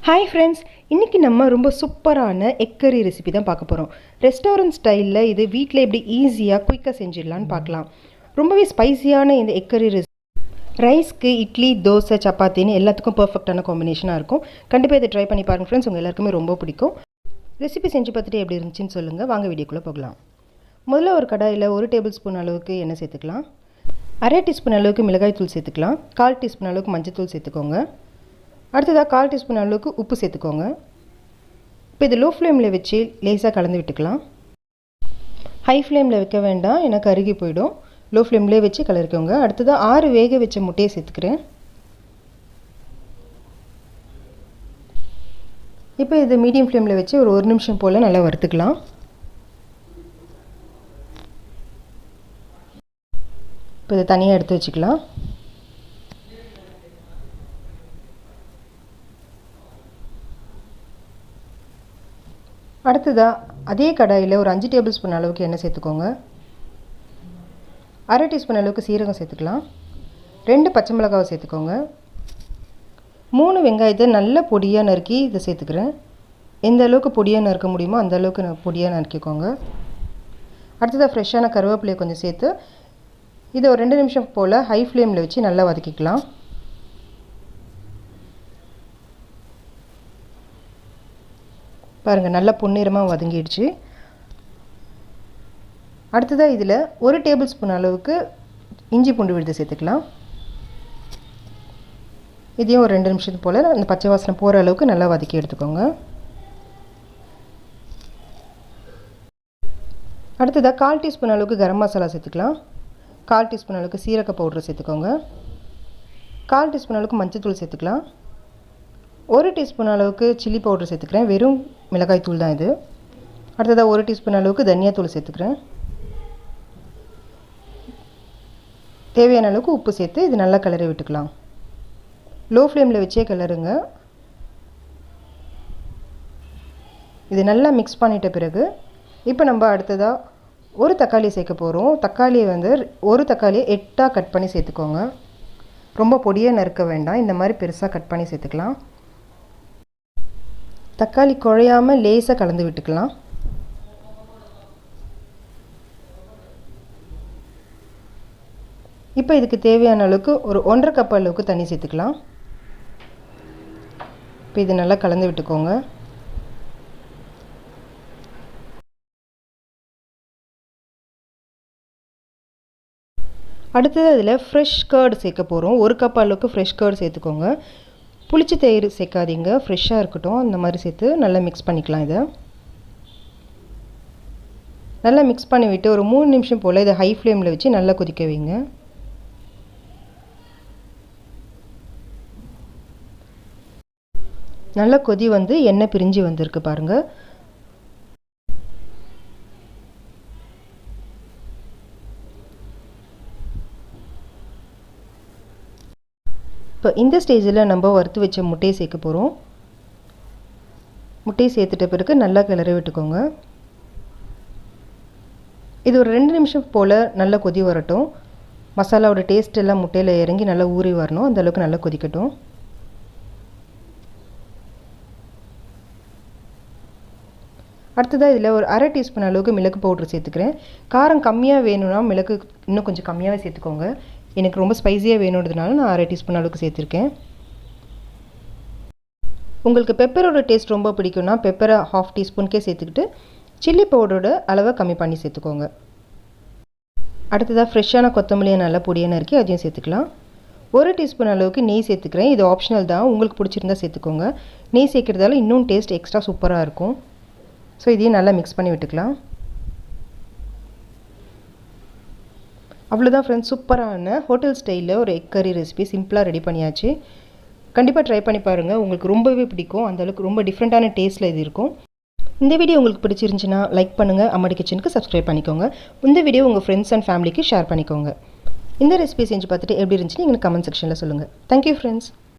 Hi friends, இன்றைக்கி நம்ம ரொம்ப சூப்பரான எக் கறி ரெசிபி தான் பார்க்க போகிறோம். ரெஸ்டாரண்ட் ஸ்டைலில் இது வீட்டில் எப்படி ஈஸியாக குயிக்காக செஞ்சிடலான்னு பார்க்கலாம். ரொம்பவே ஸ்பைஸியான இந்த எக் கறி ரெசிபி ரைஸ்க்கு, இட்லி, தோசை, சப்பாத்தின்னு எல்லாத்துக்கும் பர்ஃபெக்டான காம்பினேஷனாக இருக்கும். கண்டிப்பாக இதை ட்ரை பண்ணி பாருங்கள் ஃப்ரெண்ட்ஸ், உங்கள் எல்லாருக்குமே ரொம்ப பிடிக்கும். ரெசிபி செஞ்சு பார்த்துட்டு எப்படி இருந்துச்சுன்னு சொல்லுங்கள். வாங்க வீடியோக்குள்ளே போகலாம். முதல்ல ஒரு கடாயில் 1 டேபிள் ஸ்பூன் அளவுக்கு எண்ணெய் சேர்த்துக்கலாம். 1/2 டீஸ்பூன் அளவுக்கு மிளகாய் தூள் சேர்த்துக்கலாம். 1/4 டீஸ்பூன் அளவுக்கு மஞ்சள் தூள் சேர்த்துக்கோங்க. அடுத்ததாக 1/4 டீஸ்பூன் அளவுக்கு உப்பு சேர்த்துக்கோங்க. இப்போ இது லோ ஃப்ளேமில் வச்சு லேசாக கலந்து விட்டுக்கலாம். ஹை ஃப்ளேமில் வைக்க வேண்டாம், எனக்கு கருகி போயிடும். லோ ஃப்ளேம்லேயே வச்சு கலரிக்கோங்க. அடுத்ததாக 6 வேக வச்ச முட்டையை சேர்த்துக்கிறேன். இப்போ இது மீடியம் ஃப்ளேமில் வச்சு ஒரு 1 நிமிஷம் போல் நல்லா வறுத்துக்கலாம். இப்போ இதை தனியாக எடுத்து வச்சுக்கலாம். அடுத்ததாக அதே கடாயில் ஒரு 5 டேபிள் ஸ்பூன் அளவுக்கு எண்ணெய் சேர்த்துக்கோங்க. 1/2 டீஸ்பூன் அளவுக்கு சீரகம் சேர்த்துக்கலாம். 2 பச்சை மிளகாவை சேர்த்துக்கோங்க. 3 வெங்காயத்தை நல்ல பொடியாக நறுக்கி இதை சேர்த்துக்கிறேன். எந்த அளவுக்கு பொடியாக நறுக்க முடியுமோ அந்த அளவுக்கு பொடியாக நறுக்கிக்கோங்க. அடுத்ததாக ஃப்ரெஷ்ஷான கருவேப்பிலையை கொஞ்சம் சேர்த்து இதை ஒரு 2 நிமிஷம் போல் ஹை ஃப்ளேமில் வச்சு நல்லா வதக்கிக்கலாம். பாருங்கள், நல்லா பொன்னிறமாக வதங்கிடுச்சு. அடுத்ததாக இதில் 1 டேபிள் ஸ்பூன் அளவுக்கு இஞ்சி பூண்டு விழுது சேர்த்துக்கலாம். இதையும் ஒரு 2 நிமிஷத்துக்கு போல் அந்த பச்சை வாசனை போகிற அளவுக்கு நல்லா வதக்கி எடுத்துக்கோங்க. அடுத்ததாக 1/4 டீஸ்பூன் அளவுக்கு கரம் மசாலா சேர்த்துக்கலாம். 1/4 டீஸ்பூன் அளவுக்கு சீரக பவுடர் சேர்த்துக்கோங்க. 1/4 டீஸ்பூன் அளவுக்கு மஞ்சள் தூள் சேர்த்துக்கலாம். 1 டீஸ்பூன் அளவுக்கு சில்லி பவுடர் சேர்த்துக்கிறேன். வெறும் மிளகாய் தூள் தான் இது. அடுத்ததாக 1 டீஸ்பூன் அளவுக்கு தனியாத்தூள் சேர்த்துக்கிறேன். தேவையான அளவுக்கு உப்பு சேர்த்து இது நல்லா கிளறி விட்டுக்கலாம். லோ ஃப்ளேமில் வச்சே கிளறுங்க. இது நல்லா மிக்ஸ் பண்ணிட்ட பிறகு இப்போ நம்ம அடுத்ததாக ஒரு தக்காளி சேர்க்க போகிறோம். தக்காளியை ஒரு தக்காளியை 8ஆக கட் பண்ணி சேர்த்துக்கோங்க. ரொம்ப பொடியாக நறுக்க வேண்டாம், இந்த மாதிரி பெருசாக கட் பண்ணி சேர்த்துக்கலாம். தக்காளி குழையாமல் லேசாக கலந்து விட்டுக்கலாம். இப்போ இதுக்கு தேவையான அளவுக்கு ஒரு 1/2 கப் அளவுக்கு தண்ணி சேர்த்துக்கலாம். இப்போ இது நல்லா கலந்து விட்டுக்கோங்க. அடுத்தது அதில் ஃப்ரெஷ் கர்டு சேர்க்க போகிறோம். 1 கப் அளவுக்கு ஃப்ரெஷ் கர்டு சேர்த்துக்கோங்க. புளிச்ச தயிர் சேர்க்காதீங்க, ஃப்ரெஷ்ஷாக இருக்கட்டும். அந்த மாதிரி சேர்த்து நல்லா மிக்ஸ் பண்ணிக்கலாம். இதை நல்லா மிக்ஸ் பண்ணிவிட்டு ஒரு 3 நிமிஷம் போல் இதை ஹை ஃப்ளேமில் வச்சு நல்லா கொதிக்க வைங்க. நல்லா கொதி வந்து எண்ணெய் பிரிஞ்சு வந்திருக்கு பாருங்கள். இப்போ இந்த ஸ்டேஜில் நம்ம வறுத்து வச்ச முட்டையை சேர்க்க போகிறோம். முட்டையை சேர்த்துட்ட பிறகு நல்லா கிளறி விட்டுக்கோங்க. இது ஒரு 2 நிமிஷம் போல் நல்லா கொதி வரட்டும். மசாலாவோட டேஸ்ட் எல்லாம் முட்டையில் இறங்கி நல்லா ஊறி வரணும். அந்தளவுக்கு நல்லா கொதிக்கட்டும். அடுத்ததாக இதில் ஒரு 1/2 டீஸ்பூன் அளவுக்கு மிளகு பவுட்ரு சேர்த்துக்கிறேன். காரம் கம்மியாக வேணும்னா மிளகு இன்னும் கொஞ்சம் கம்மியாகவே சேர்த்துக்கோங்க. எனக்கு ரொம்ப ஸ்பைஸியாக வேணுன்றதுனால நான் 1/2 டீஸ்பூன் அளவுக்கு சேர்த்துருக்கேன். உங்களுக்கு பெப்பரோட டேஸ்ட் ரொம்ப பிடிக்கும்னா பெப்பரை 1/2 டீஸ்பூனுக்கே சேர்த்துக்கிட்டு சில்லி பவுடரோட அளவை கம்மி பண்ணி சேர்த்துக்கோங்க. அடுத்ததாக ஃப்ரெஷ்ஷான கொத்தமல்லியை நல்லா பொடியாக நறுக்கி அதையும் சேர்த்துக்கலாம். 1 டீஸ்பூன் அளவுக்கு நெய் சேர்த்துக்கிறேன். இது ஆப்ஷனல் தான், உங்களுக்கு பிடிச்சிருந்தா சேர்த்துக்கோங்க. நெய் சேர்க்குறதால இன்னும் டேஸ்ட் எக்ஸ்ட்ரா சூப்பராக இருக்கும். ஸோ இதையும் நல்லா மிக்ஸ் பண்ணி விட்டுக்கலாம். அவ்வளோதான் ஃப்ரெண்ட்ஸ், சூப்பரான ஹோட்டல் ஸ்டைலில் ஒரு எக் கறி ரெசிபி சிம்பிளாக ரெடி பண்ணியாச்சு. கண்டிப்பாக ட்ரை பண்ணி பாருங்கள், உங்களுக்கு ரொம்பவே பிடிக்கும். அந்தளவுக்கு ரொம்ப டிஃப்ரெண்ட்டான டேஸ்ட்டில் இது இருக்கும். இந்த வீடியோ உங்களுக்கு பிடிச்சிருந்துச்சுன்னா லைக் பண்ணுங்கள். அம்மாடி கிச்சனுக்கு சப்ஸ்கிரைப் பண்ணிக்கோங்க. இந்த வீடியோ உங்கள் ஃப்ரெண்ட்ஸ் அண்ட் ஃபேமிலிக்கு ஷேர் பண்ணிக்கோங்க. இந்த ரெசிபி செஞ்சு பார்த்துட்டு எப்படி இருந்துச்சுன்னு எங்களுக்கு கமெண்ட் செக்ஷனில் சொல்லுங்கள். Thank you friends.